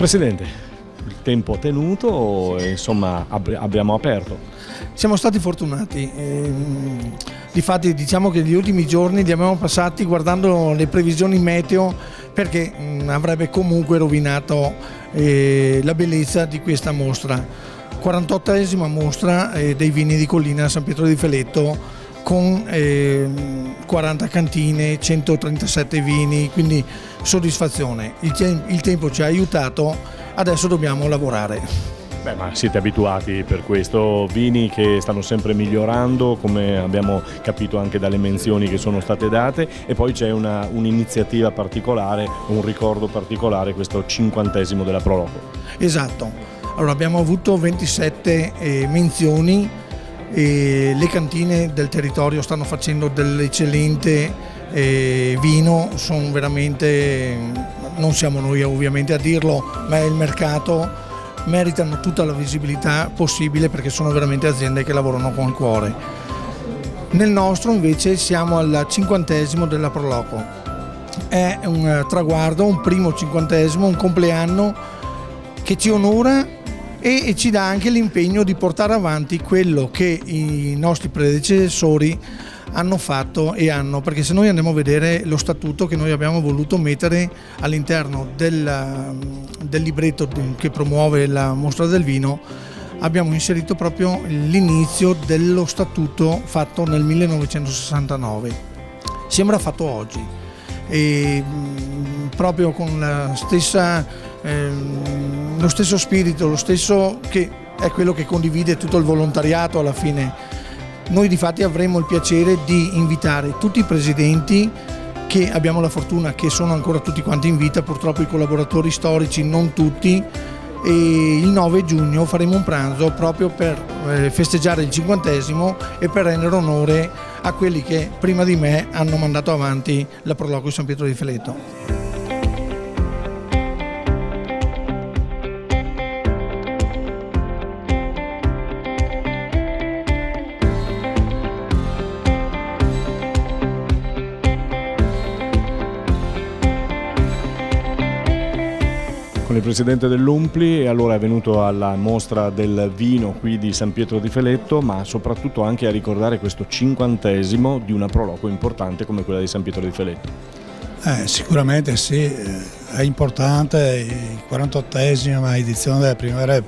Presidente, il tempo tenuto, insomma abbiamo aperto. Siamo stati fortunati, difatti diciamo che gli ultimi giorni li abbiamo passati guardando le previsioni meteo, perché avrebbe comunque rovinato la bellezza di questa mostra. 48esima mostra dei vini di collina San Pietro di Feletto, con 40 cantine, 137 vini, quindi soddisfazione. Il tempo ci ha aiutato, adesso dobbiamo lavorare. Beh, ma siete abituati per questo, vini che stanno sempre migliorando, come abbiamo capito anche dalle menzioni che sono state date, e poi c'è un'iniziativa particolare, un ricordo particolare, questo 50° della Proloco. Esatto, allora abbiamo avuto 27 menzioni e le cantine del territorio stanno facendo dell'eccellente vino, sono veramente, non siamo noi ovviamente a dirlo, ma è il mercato. Meritano tutta la visibilità possibile perché sono veramente aziende che lavorano con il cuore. Nel nostro invece siamo al 50° della Proloco. È un traguardo, un primo 50°, un compleanno che ci onora e ci dà anche l'impegno di portare avanti quello che i nostri predecessori hanno fatto perché se noi andiamo a vedere lo statuto che noi abbiamo voluto mettere all'interno del libretto che promuove la mostra del vino, abbiamo inserito proprio l'inizio dello statuto fatto nel 1969. Sembra fatto oggi e proprio con lo stesso spirito, lo stesso che è quello che condivide tutto il volontariato alla fine. Noi difatti avremo il piacere di invitare tutti i presidenti, che abbiamo la fortuna che sono ancora tutti quanti in vita, purtroppo i collaboratori storici non tutti, e il 9 giugno faremo un pranzo proprio per festeggiare il 50° e per rendere onore a quelli che prima di me hanno mandato avanti la Proloco di San Pietro di Feletto. Il presidente dell'Umpli, e allora è venuto alla mostra del vino qui di San Pietro di Feletto, ma soprattutto anche a ricordare questo 50° di una Proloco importante come quella di San Pietro di Feletto. Sicuramente sì, è importante, la 48esima edizione della primavera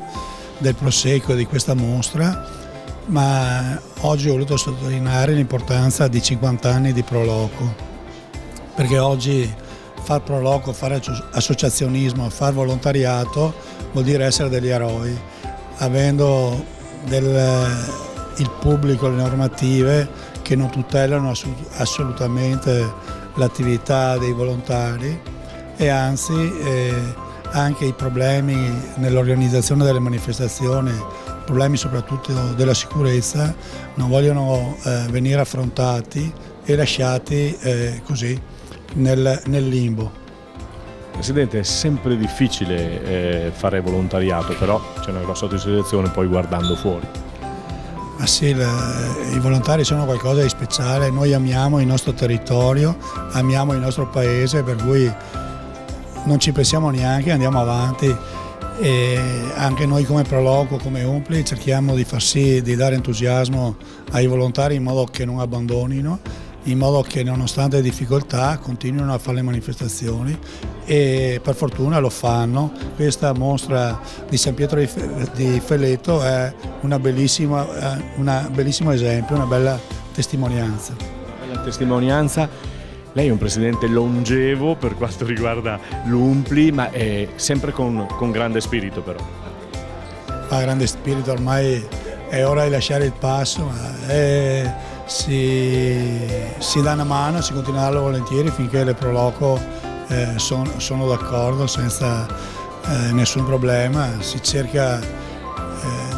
del prosecco di questa mostra, ma oggi ho voluto sottolineare l'importanza di 50 anni di Proloco, perché oggi far Proloco, fare associazionismo, far volontariato vuol dire essere degli eroi, avendo il pubblico, le normative che non tutelano assolutamente l'attività dei volontari, e anzi anche i problemi nell'organizzazione delle manifestazioni, problemi soprattutto della sicurezza, non vogliono venire affrontati e lasciati così nel limbo. Presidente, è sempre difficile fare volontariato, però c'è una grossa soddisfazione poi guardando fuori. Ma sì, i volontari sono qualcosa di speciale, noi amiamo il nostro territorio, amiamo il nostro paese, per cui non ci pensiamo neanche, andiamo avanti, e anche noi come Proloco, come Umpli, cerchiamo di far sì, di dare entusiasmo ai volontari in modo che non abbandonino, in modo che nonostante le difficoltà continuino a fare le manifestazioni, e per fortuna lo fanno. Questa mostra di San Pietro di Feletto è un bellissimo esempio, una bella testimonianza. Una bella testimonianza. Lei è un presidente longevo per quanto riguarda l'Umpli, ma è sempre con grande spirito però. Grande spirito, ormai è ora di lasciare il passo, si dà una mano, si continua a darlo volentieri finché le Proloco sono d'accordo, senza nessun problema. Si cerca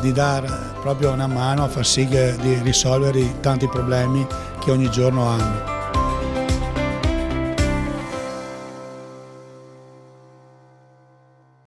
di dare proprio una mano a far sì di risolvere i tanti problemi che ogni giorno hanno.